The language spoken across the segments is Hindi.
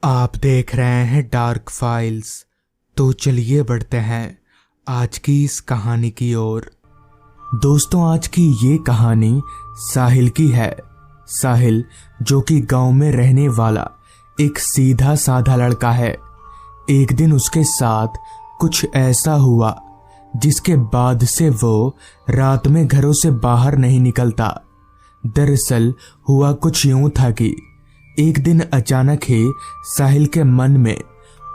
आप देख रहे हैं डार्क फाइल्स। तो चलिए बढ़ते हैं आज की इस कहानी की ओर। दोस्तों, आज की ये कहानी साहिल की है। साहिल जो कि गांव में रहने वाला एक सीधा साधा लड़का है। एक दिन उसके साथ कुछ ऐसा हुआ जिसके बाद से वो रात में घरों से बाहर नहीं निकलता। दरअसल हुआ कुछ यूं था कि एक दिन अचानक ही साहिल के मन में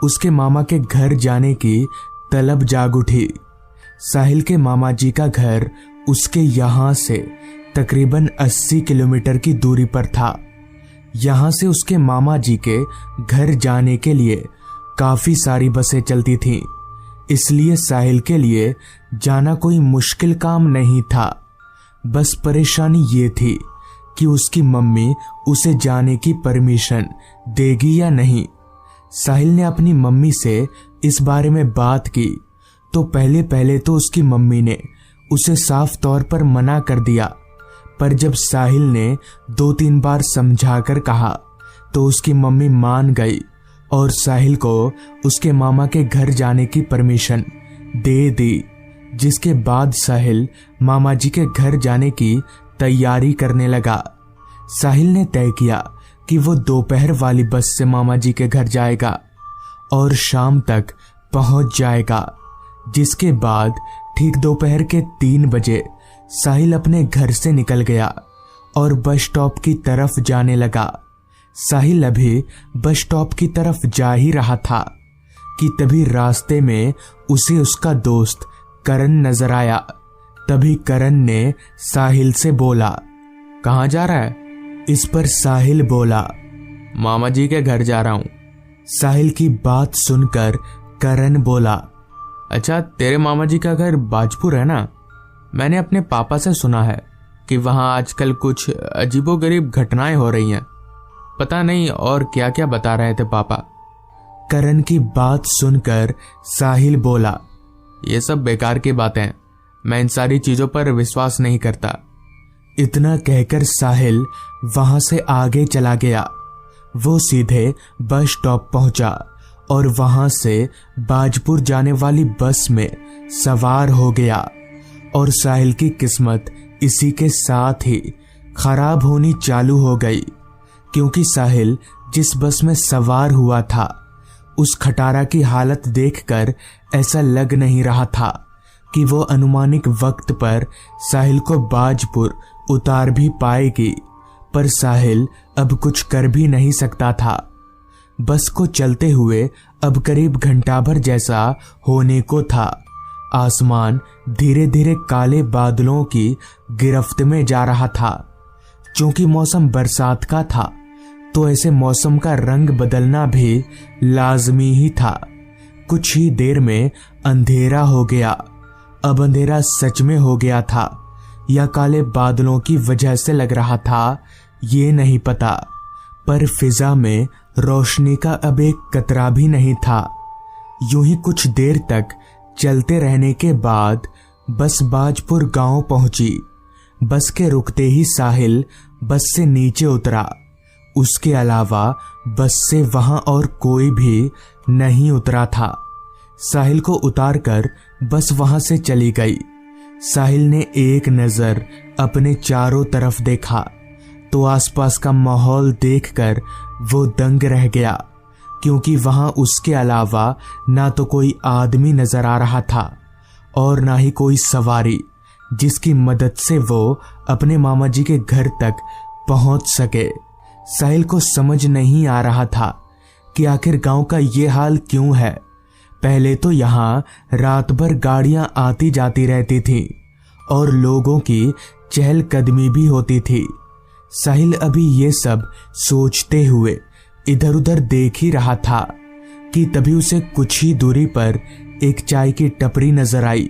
उसके मामा के घर जाने की तलब जाग उठी। साहिल के मामा जी का घर उसके यहाँ से तकरीबन 80 किलोमीटर की दूरी पर था। यहाँ से उसके मामा जी के घर जाने के लिए काफी सारी बसें चलती थीं, इसलिए साहिल के लिए जाना कोई मुश्किल काम नहीं था। बस परेशानी ये थी कि उसकी मम्मी उसे जाने की परमिशन देगी या नहीं। साहिल ने अपनी मम्मी से इस बारे में बात की तो पहले तो उसकी मम्मी ने उसे साफ तौर पर मना कर दिया, पर जब साहिल ने 2-3 बार समझाकर कहा तो उसकी मम्मी मान गई और साहिल को उसके मामा के घर जाने की परमिशन दे दी। जिसके बाद साहिल मामा जी के घर जाने की तैयारी करने लगा। साहिल ने तय किया कि वो दोपहर वाली बस से मामा जी के घर जाएगा और शाम तक पहुंच जाएगा। जिसके बाद ठीक दोपहर के 3 बजे साहिल अपने घर से निकल गया और बस स्टॉप की तरफ जाने लगा। साहिल अभी बस स्टॉप की तरफ जा ही रहा था कि तभी रास्ते में उसे उसका दोस्त करण नजर आया। तभी करण ने साहिल से बोला, कहाँ जा रहा है? इस पर साहिल बोला, मामा जी के घर जा रहा हूं। साहिल की बात सुनकर करण बोला, अच्छा तेरे मामा जी का घर बाजपुर है ना? मैंने अपने पापा से सुना है कि वहां आजकल कुछ अजीबोगरीब घटनाएं हो रही हैं। पता नहीं और क्या क्या बता रहे थे पापा। करण की बात सुनकर साहिल बोला, ये सब बेकार की बातें, मैं इन सारी चीजों पर विश्वास नहीं करता। इतना कहकर साहिल वहां से आगे चला गया। वो सीधे बस स्टॉप पहुंचा और वहां से बाजपुर जाने वाली बस में सवार हो गया। और साहिल की किस्मत इसी के साथ ही खराब होनी चालू हो गई, क्योंकि साहिल जिस बस में सवार हुआ था उस खटारा की हालत देखकर ऐसा लग नहीं रहा था कि वो अनुमानित वक्त पर साहिल को बाजपुर उतार भी पाएगी। पर साहिल अब कुछ कर भी नहीं सकता था। बस को चलते हुए अब करीब घंटा भर जैसा होने को था। आसमान धीरे धीरे काले बादलों की गिरफ्त में जा रहा था। क्योंकि मौसम बरसात का था तो ऐसे मौसम का रंग बदलना भी लाजमी ही था। कुछ ही देर में अंधेरा हो गया। अब अंधेरा सच में हो गया था या काले बादलों की वजह से लग रहा था, ये नहीं पता। पर फिजा में रोशनी का अब एक कतरा भी नहीं था। यूं ही कुछ देर तक चलते रहने के बाद बस बाजपुर गांव पहुंची। बस के रुकते ही साहिल बस से नीचे उतरा। उसके अलावा बस से वहां और कोई भी नहीं उतरा था। साहिल को उतारकर बस वहां से चली गई। साहिल ने एक नजर अपने चारों तरफ देखा तो आसपास का माहौल देखकर वो दंग रह गया, क्योंकि वहां उसके अलावा ना तो कोई आदमी नजर आ रहा था और ना ही कोई सवारी जिसकी मदद से वो अपने मामा जी के घर तक पहुंच सके। साहिल को समझ नहीं आ रहा था कि आखिर गांव का ये हाल क्यों है। पहले तो यहाँ रात भर गाड़ियां आती जाती रहती थी और लोगों की चहलकदमी भी होती थी। साहिल अभी ये सब सोचते हुए इधर उधर देख ही रहा था कि तभी उसे कुछ ही दूरी पर एक चाय की टपरी नजर आई।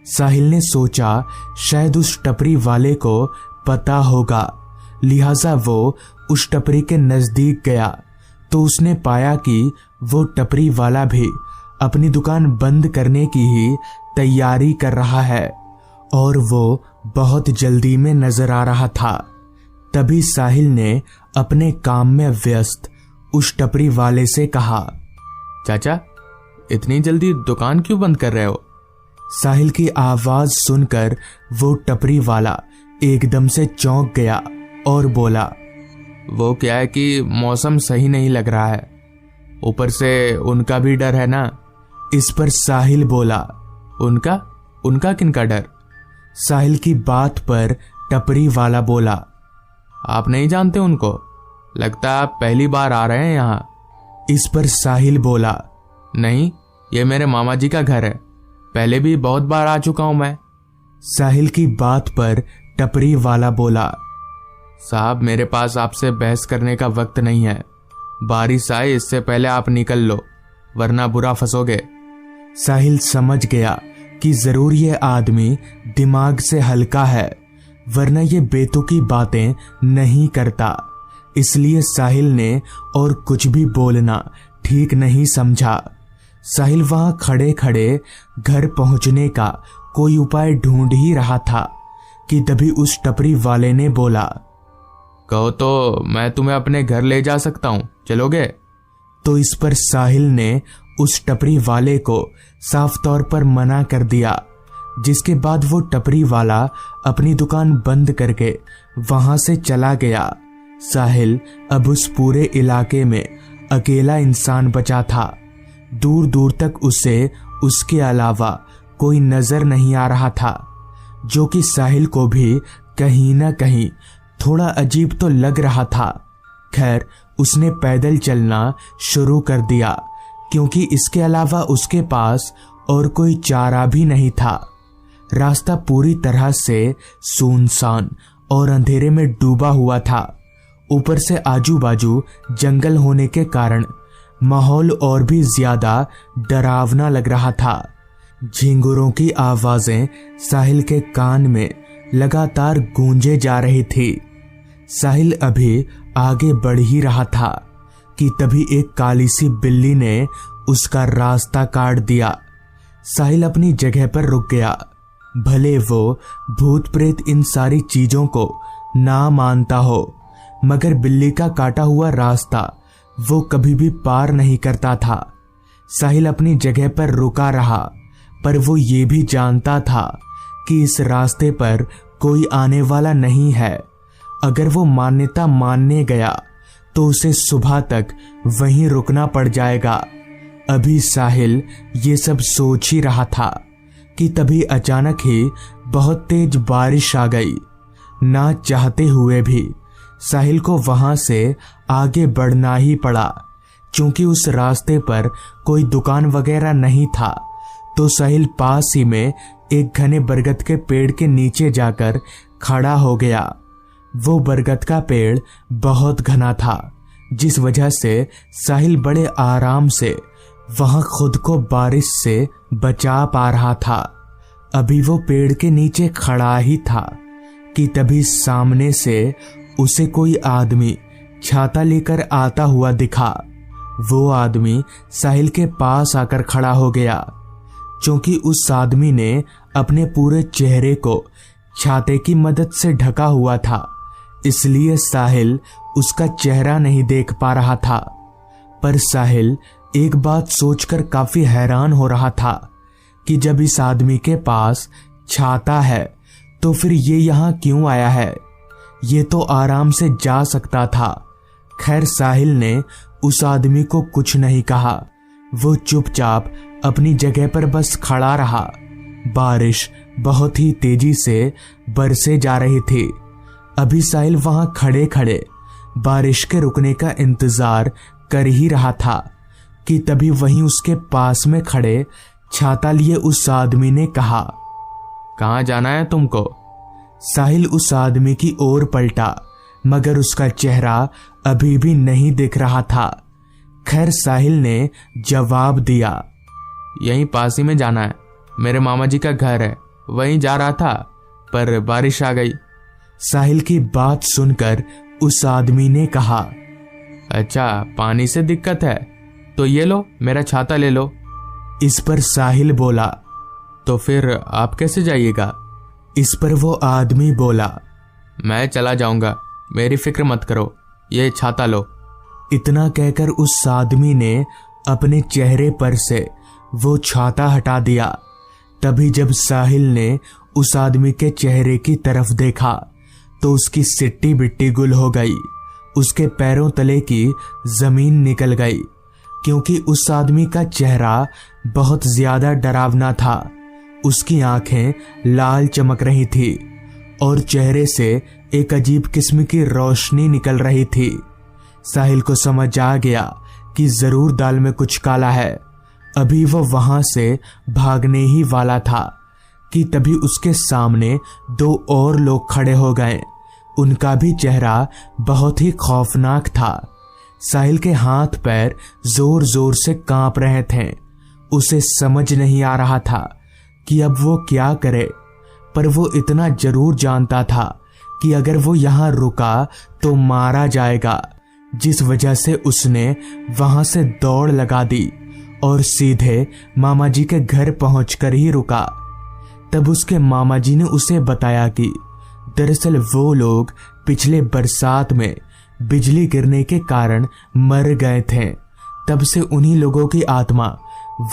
साहिल ने सोचा शायद उस टपरी वाले को पता होगा, लिहाजा वो उस टपरी के नजदीक गया तो उसने पाया कि वो टपरी वाला भी अपनी दुकान बंद करने की ही तैयारी कर रहा है और वो बहुत जल्दी में नजर आ रहा था। तभी साहिल ने अपने काम में व्यस्त उस टपरी वाले से कहा, चाचा इतनी जल्दी दुकान क्यों बंद कर रहे हो? साहिल की आवाज सुनकर वो टपरी वाला एकदम से चौंक गया और बोला, वो क्या है कि मौसम सही नहीं लग रहा है, ऊपर से उनका भी डर है ना। इस पर साहिल बोला, उनका किनका डर? साहिल की बात पर टपरी वाला बोला, आप नहीं जानते उनको? लगता है आप पहली बार आ रहे हैं यहाँ। इस पर साहिल बोला, नहीं, ये मेरे मामा जी का घर है, पहले भी बहुत बार आ चुका हूं मैं। साहिल की बात पर टपरी वाला बोला, साहब मेरे पास आपसे बहस करने का वक्त नहीं है, बारिश आए इससे पहले आप निकल लो वरना बुरा फंसोगे। साहिल समझ गया कि जरूर ये आदमी दिमाग से हल्का है, वरना ये बेतुकी बातें नहीं करता। इसलिए साहिल ने और कुछ भी बोलना ठीक नहीं समझा। साहिल वहां खड़े खड़े घर पहुंचने का कोई उपाय ढूंढ ही रहा था कि तभी उस टपरी वाले ने बोला, कहो तो मैं तुम्हें अपने घर ले जा सकता हूं, चलोगे? तो इस पर साहिल ने उस टपरी वाले को साफ तौर पर मना कर दिया, जिसके बाद वो टपरी वाला अपनी दुकान बंद करके वहां से चला गया। साहिल अब उस पूरे इलाके में अकेला इंसान बचा था। दूर दूर तक उसे उसके अलावा कोई नजर नहीं आ रहा था, जो कि साहिल को भी कहीं ना कहीं थोड़ा अजीब तो लग रहा था। खैर उसने पैदल चलना शुरू कर दिया, क्योंकि इसके अलावा उसके पास और कोई चारा भी नहीं था। रास्ता पूरी तरह से सुनसान और अंधेरे में डूबा हुआ था। ऊपर से आजू बाजू जंगल होने के कारण माहौल और भी ज्यादा डरावना लग रहा था। झिंगुरों की आवाजें साहिल के कान में लगातार गूंजे जा रही थी। साहिल अभी आगे बढ़ ही रहा था कि तभी एक काली सी बिल्ली ने उसका रास्ता काट दिया। साहिल अपनी जगह पर रुक गया। भले वो भूत प्रेत इन सारी चीजों को ना मानता हो, मगर बिल्ली का काटा हुआ रास्ता वो कभी भी पार नहीं करता था। साहिल अपनी जगह पर रुका रहा, पर वो ये भी जानता था कि इस रास्ते पर कोई आने वाला नहीं है। अगर वो मान्यता मानने गया तो उसे सुबह तक वहीं रुकना पड़ जाएगा। अभी साहिल ये सब सोच ही रहा था कि तभी अचानक ही बहुत तेज बारिश आ गई। ना चाहते हुए भी साहिल को वहां से आगे बढ़ना ही पड़ा, क्योंकि उस रास्ते पर कोई दुकान वगैरह नहीं था। तो साहिल पास ही में एक घने बरगद के पेड़ के नीचे जाकर खड़ा हो गया। वो बरगद का पेड़ बहुत घना था, जिस वजह से साहिल बड़े आराम से वहां खुद को बारिश से बचा पा रहा था। अभी वो पेड़ के नीचे खड़ा ही था कि तभी सामने से उसे कोई आदमी छाता लेकर आता हुआ दिखा। वो आदमी साहिल के पास आकर खड़ा हो गया। क्योंकि उस आदमी ने अपने पूरे चेहरे को छाते की मदद से ढका हुआ था, इसलिए साहिल उसका चेहरा नहीं देख पा रहा था। पर साहिल एक बात सोचकर काफी हैरान हो रहा था कि जब इस आदमी के पास छाता है तो फिर ये यहाँ क्यों आया है? ये तो आराम से जा सकता था। खैर साहिल ने उस आदमी को कुछ नहीं कहा। वो चुपचाप अपनी जगह पर बस खड़ा रहा। बारिश बहुत ही तेजी से बरसे जा रही थी। अभी साहिल वहां खड़े खड़े बारिश के रुकने का इंतजार कर ही रहा था कि तभी वहीं उसके पास में खड़े छाता लिए उस आदमी ने कहा, कहाँ जाना है तुमको? साहिल उस आदमी की ओर पलटा, मगर उसका चेहरा अभी भी नहीं दिख रहा था। खैर साहिल ने जवाब दिया, यहीं पास ही में जाना है, मेरे मामा जी का घर है, वहीं जा रहा था पर बारिश आ गई। साहिल की बात सुनकर उस आदमी ने कहा, अच्छा पानी से दिक्कत है तो ये लो मेरा छाता ले लो। इस पर साहिल बोला, तो फिर आप कैसे जाइएगा? इस पर वो आदमी बोला, मैं चला जाऊंगा, मेरी फिक्र मत करो, ये छाता लो। इतना कहकर उस आदमी ने अपने चेहरे पर से वो छाता हटा दिया। तभी जब साहिल ने उस आदमी के चेहरे की तरफ देखा तो उसकी सिट्टी बिट्टी गुल हो गई। उसके पैरों तले की जमीन निकल गई, क्योंकि उस आदमी का चेहरा बहुत ज्यादा डरावना था। उसकी आंखें लाल चमक रही थी और चेहरे से एक अजीब किस्म की रोशनी निकल रही थी। साहिल को समझ आ गया कि जरूर दाल में कुछ काला है। अभी वो वहां से भागने ही वाला था कि तभी उसके सामने दो और लोग खड़े हो गए। उनका भी चेहरा बहुत ही खौफनाक था। साहिल के हाथ पैर जोर जोर से कांप रहे थे। उसे समझ नहीं आ रहा था कि अब वो क्या करे, पर वो इतना जरूर जानता था कि अगर वो यहाँ रुका तो मारा जाएगा, जिस वजह से उसने वहां से दौड़ लगा दी और सीधे मामा जी के घर पहुंचकर ही रुका। तब उसके मामा जी ने उसे बताया कि दरअसल वो लोग पिछले बरसात में बिजली गिरने के कारण मर गए थे। तब से उन्हीं लोगों की आत्मा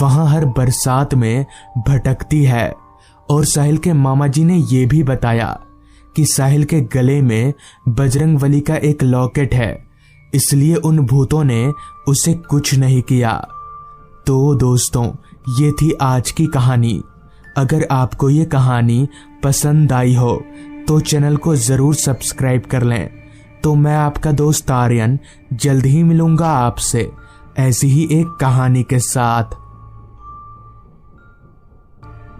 वहां हर बरसात में भटकती है। और साहिल के मामा जी ने यह भी बताया कि साहिल के गले में बजरंगबली का एक लॉकेट है, इसलिए उन भूतों ने उसे कुछ नहीं किया। तो दोस्तों, ये थी आज की कहानी। अगर आपको ये कहानी पसंद आई हो तो चैनल को जरूर सब्सक्राइब कर लें। तो मैं आपका दोस्त आर्यन जल्द ही मिलूंगा आपसे ऐसी ही एक कहानी के साथ।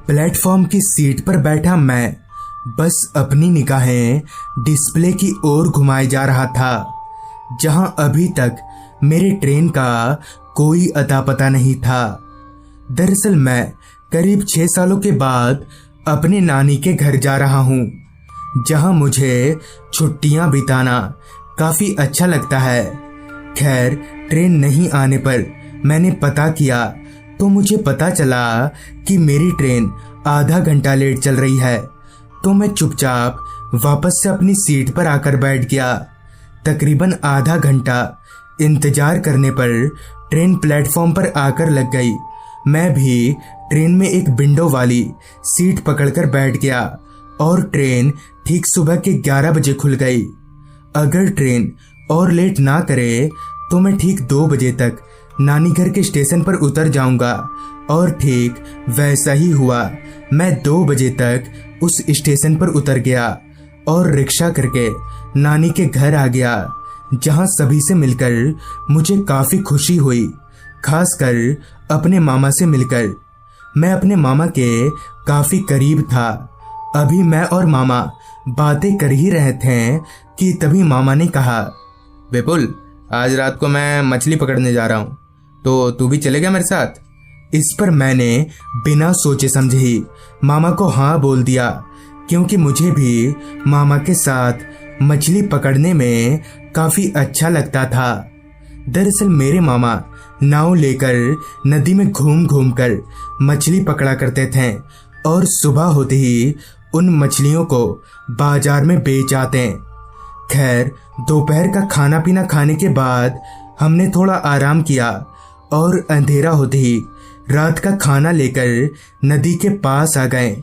प्लेटफॉर्म की सीट पर बैठा मैं बस अपनी निगाहें डिस्प्ले की ओर घुमाए जा रहा था, जहां अभी तक मेरे ट्रेन का कोई अता पता नहीं था। दरअसल मैं करीब 6 सालों के बाद अपने नानी के घर जा रहा हूं, जहां मुझे छुट्टियां बिताना काफी अच्छा लगता है। खैर, ट्रेन नहीं आने पर मैंने पता किया तो मुझे पता चला कि मेरी ट्रेन आधा घंटा लेट चल रही है। तो मैं चुपचाप वापस से अपनी सीट पर आकर बैठ गया। तकरीबन आधा घंटा इंतजार करने पर ट्रेन प्लेटफॉर्म पर आकर लग गई। मैं भी ट्रेन में एक विंडो वाली सीट पकड़कर बैठ गया और ट्रेन ठीक सुबह के 11 बजे खुल गई। अगर ट्रेन और लेट ना करे तो मैं ठीक 2 बजे तक नानी घर के स्टेशन पर उतर जाऊंगा। और ठीक वैसा ही हुआ। मैं 2 बजे तक उस स्टेशन पर उतर गया और रिक्शा करके नानी के घर आ गया, जहां सभी से मिलकर मुझे काफी खुशी हुई, खासकर अपने मामा से मिलकर। मैं अपने मामा के काफी करीब था। अभी मैं और मामा बातें कर ही रहे थे कि तभी मामा ने कहा, विपुल, आज रात को मैं मछली पकड़ने जा रहा हूँ, तो तू भी चलेगा मेरे साथ? इस पर मैंने बिना सोचे समझे ही मामा को हाँ बोल दिया, क्योंकि मुझे भी मामा के साथ मछली पकड़ने में काफी अच्छा लगता था। दरअसल मेरे मामा नाव लेकर नदी में घूम घूम कर मछली पकड़ा करते थे और सुबह होते ही उन मछलियों को बाजार में बेच आते। खैर, दोपहर का खाना पीना खाने के बाद हमने थोड़ा आराम किया और अंधेरा होते ही रात का खाना लेकर नदी के पास आ गए,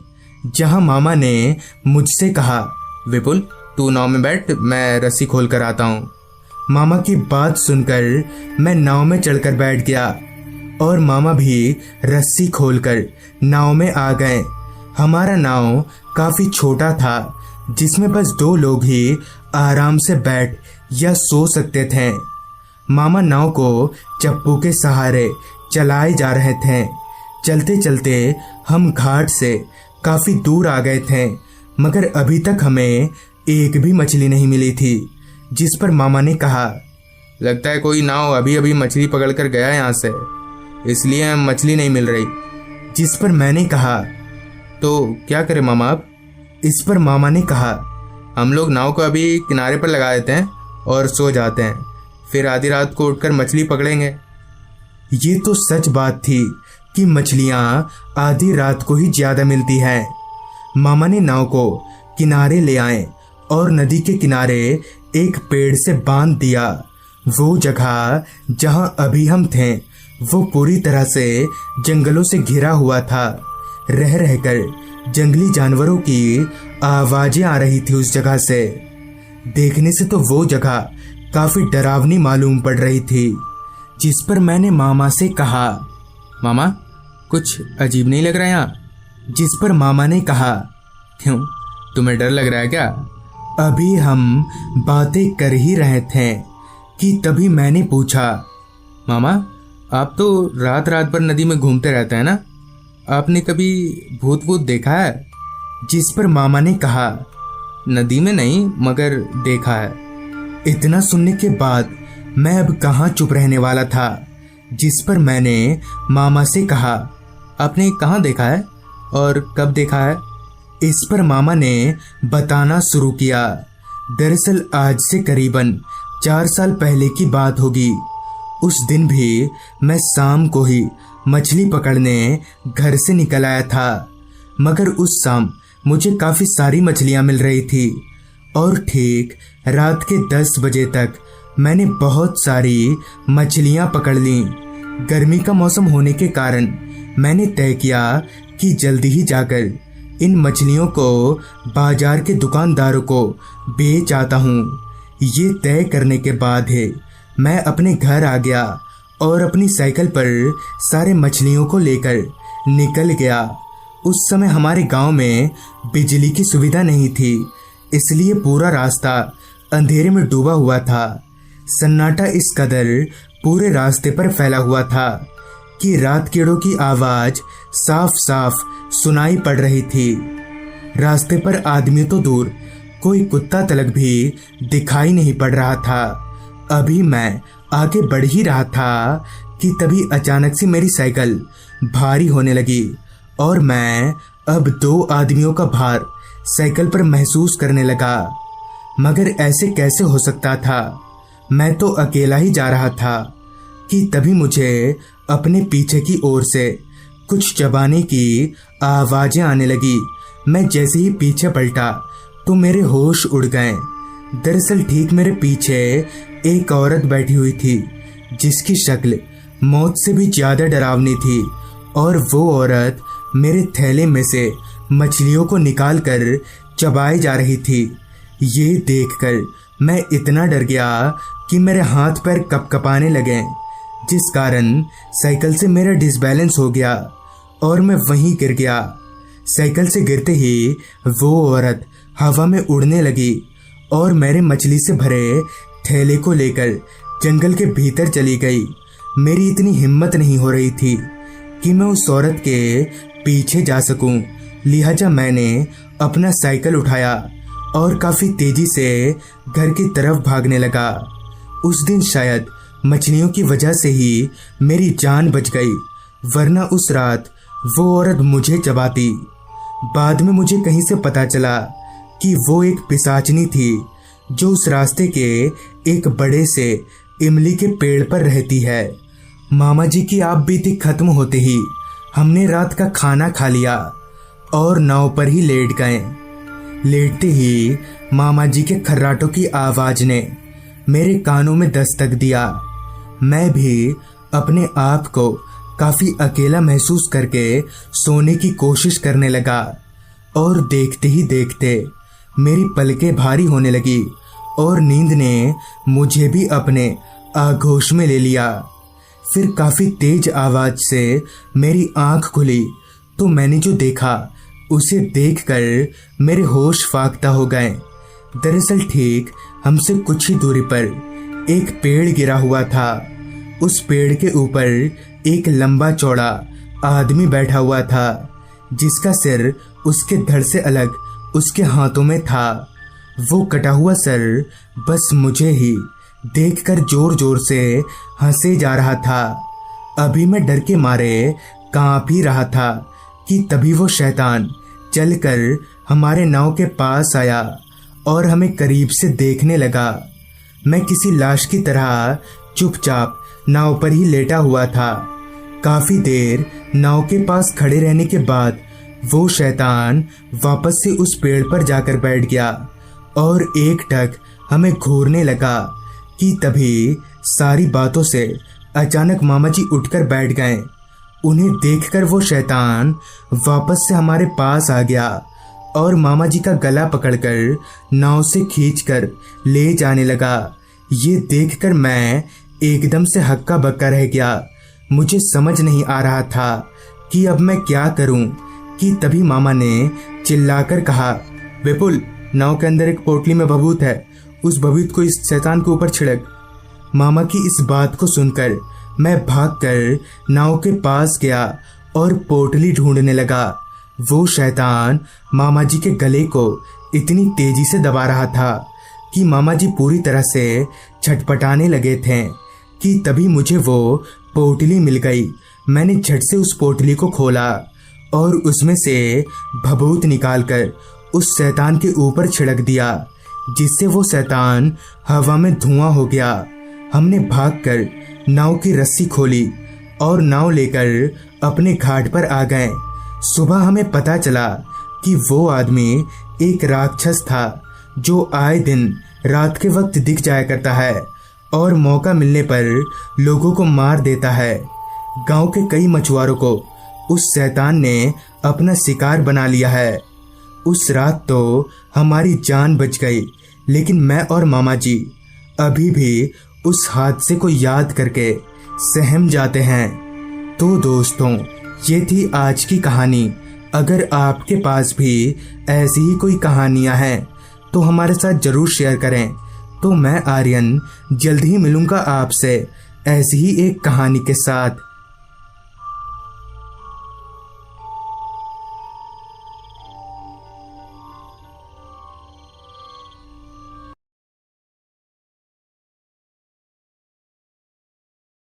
जहां मामा ने मुझसे कहा, विपुल, तू नाव में बैठ, मैं रस्सी खोल कर आता हूँ। मामा की बात सुनकर मैं नाव में चढ़कर बैठ गया और मामा भी रस्सी खोलकर नाव में आ गए। हमारा नाव काफी छोटा था, जिसमें बस 2 लोग ही आराम से बैठ या सो सकते थे। मामा नाव को चप्पू के सहारे चलाए जा रहे थे। चलते चलते हम घाट से काफी दूर आ गए थे, मगर अभी तक हमें एक भी मछली नहीं मिली थी। जिस पर मामा ने कहा, लगता है कोई नाव अभी अभी मछली पकड़ कर गया यहाँ से, इसलिए मछली नहीं मिल रही। जिस पर मैंने कहा, तो क्या करें मामा अब? इस पर मामा ने कहा, हम लोग नाव को अभी किनारे पर लगा देते हैं और सो जाते हैं, फिर आधी रात को उठकर मछली पकड़ेंगे। ये तो सच बात थी कि मछलियां आधी रात को ही ज्यादा मिलती हैं। मामा ने नाव को किनारे ले आए और नदी के किनारे एक पेड़ से बांध दिया वो जगह जहां अभी हम थे वो पूरी तरह से जंगलों से घिरा हुआ था। रह रहकर जंगली जानवरों की आवाजें आ रही थी उस जगह से। देखने से तो वो जगह काफी डरावनी मालूम पड़ रही थी, जिस पर मैंने मामा से कहा, मामा कुछ अजीब नहीं लग रहा है यहाँ? जिस पर मामा ने कहा, क्यों, तुम्हें डर लग रहा है क्या? अभी हम बातें कर ही रहे थे कि तभी मैंने पूछा, मामा आप तो रात रात भर नदी में घूमते रहते हैं ना, आपने कभी भूत वूत देखा है? जिस पर मामा ने कहा, नदी में नहीं मगर देखा है। इतना सुनने के बाद मैं अब कहाँ चुप रहने वाला था। जिस पर मैंने मामा से कहा, आपने कहाँ देखा है और कब देखा है? इस पर मामा ने बताना शुरू किया। दरअसल आज से करीबन 4 साल पहले की बात होगी। उस दिन भी मैं शाम को ही मछली पकड़ने घर से निकल आया था, मगर उस शाम मुझे काफी सारी मछलियां मिल रही थी और ठीक रात के 10 बजे तक मैंने बहुत सारी मछलियां पकड़ ली। गर्मी का मौसम होने के कारण मैंने तय किया कि जल्दी ही जाकर इन मछलियों को बाजार के दुकानदारों को बेच आता हूँ। ये तय करने के बाद है मैं अपने घर आ गया और अपनी साइकिल पर सारे मछलियों को लेकर निकल गया। उस समय हमारे गांव में बिजली की सुविधा नहीं थी, इसलिए पूरा रास्ता अंधेरे में डूबा हुआ था। सन्नाटा इस कदर पूरे रास्ते पर फैला हुआ था कि रात कीड़ों की आवाज साफ साफ सुनाई पड़ रही थी। रास्ते पर आदमी तो दूर, कोई कुत्ता तलक भी दिखाई नहीं पड़ रहा था। अभी मैं आगे बढ़ ही रहा था कि तभी अचानक से मेरी साइकिल भारी होने लगी और मैं अब 2 आदमियों का भार साइकिल पर महसूस करने लगा। मगर ऐसे कैसे हो सकता था? मैं तो अकेला ही जा रहा था कि तभी मुझे अपने पीछे की ओर से कुछ चबाने की आवाजें आने लगी। मैं जैसे ही पीछे पलटा तो मेरे होश उड़ गए। दरअसल ठीक मेरे पीछे एक औरत बैठी हुई थी, जिसकी शक्ल मौत से भी ज्यादा डरावनी थी और वो औरत मेरे थैले में से मछलियों को निकालकर चबाई जा रही थी। ये देखकर मैं इतना डर गया कि मेरे हाथ पैर कपकपाने लगे, जिस कारण साइकिल से मेरा डिसबैलेंस हो गया और मैं वहीं गिर गया। साइकिल से गिरते ही वो औरत हवा में उड़ने लगी और मेरे मछली से भरे थैले को लेकर जंगल के भीतर चली गई। मेरी इतनी हिम्मत नहीं हो रही थी कि मैं उस औरत के पीछे जा सकूं, लिहाजा मैंने अपना साइकिल उठाया और काफी तेजी से घर की तरफ भागने लगा। उस दिन शायद मछलियों की वजह से ही मेरी जान बच गई, वरना उस रात वो औरत मुझे चबाती। बाद में मुझे कहीं से पता चला कि वो एक पिशाचनी थी जो उस रास्ते के एक बड़े से इमली के पेड़ पर रहती है। मामा जी की आप बीती खत्म होते ही हमने रात का खाना खा लिया और नाव पर ही लेट गए। लेटते ही मामा जी के खर्राटों की आवाज ने मेरे कानों में दस्तक दिया। मैं भी अपने आप को काफी अकेला महसूस करके सोने की कोशिश करने लगा और देखते ही देखते मेरी पलकें भारी होने लगी और नींद ने मुझे भी अपने आगोश में ले लिया। फिर काफी तेज आवाज से मेरी आंख खुली तो मैंने जो देखा उसे देखकर मेरे होश फाख्ता हो गए। दरअसल ठीक हमसे कुछ ही दूरी पर एक पेड़ गिरा हुआ था। उस पेड़ के ऊपर एक लंबा चौड़ा आदमी बैठा हुआ था, जिसका सिर उसके धड़ से अलग उसके हाथों में था। वो कटा हुआ सर बस मुझे ही देखकर जोर जोर से हंसे जा रहा था। अभी मैं डर के मारे कांप ही रहा था कि तभी वो शैतान चलकर हमारे नाव के पास आया और हमें करीब से देखने लगा। मैं किसी लाश की तरह चुपचाप नाव पर ही लेटा हुआ था। काफी देर नाव के पास खड़े रहने के बाद वो शैतान वापस से उस पेड़ पर जाकर बैठ गया और एक टक हमें घूरने लगा कि तभी सारी बातों से अचानक मामा जी उठकर बैठ गए। उन्हें देखकर वो शैतान वापस से हमारे पास आ गया और मामा जी का गला पकड़कर नाव से खींचकर ले जाने लगा। ये देखकर मैं एकदम से हक्का बक्का रह गया। मुझे समझ नहीं आ रहा था कि अब मैं क्या करूं कि तभी मामा ने चिल्लाकर कहा, विपुल, नाव के अंदर एक पोटली में भभूत है, उस भभूत को इस शैतान के ऊपर छिड़क। मामा की इस बात को सुनकर मैं भागकर नाव के पास गया और पोटली ढूंढने लगा। वो शैतान मामा जी के गले को इतनी तेजी से दबा रहा था कि मामा जी पूरी तरह से छटपटाने लगे थे कि तभी मुझे वो पोटली मिल गई। मैंने झट से उस पोटली को खोला और उसमें से भभूत निकालकर उस शैतान के ऊपर छिड़क दिया, जिससे वो शैतान हवा में धुआं हो गया। हमने भागकर नाव की रस्सी खोली और नाव लेकर अपने घाट पर आ गए। सुबह हमें पता चला कि वो आदमी एक राक्षस था जो आए दिन रात के वक्त दिख जाया करता है और मौका मिलने पर लोगों को मार देता है। गांव के कई मछुआरों को उस शैतान ने अपना शिकार बना लिया है। उस रात तो हमारी जान बच गई, लेकिन मैं और मामा जी अभी भी उस हादसे को याद करके सहम जाते हैं। तो दोस्तों, ये थी आज की कहानी। अगर आपके पास भी ऐसी ही कोई कहानियां हैं तो हमारे साथ जरूर शेयर करें। तो मैं आर्यन जल्द ही मिलूंगा आपसे ऐसी ही एक कहानी के साथ।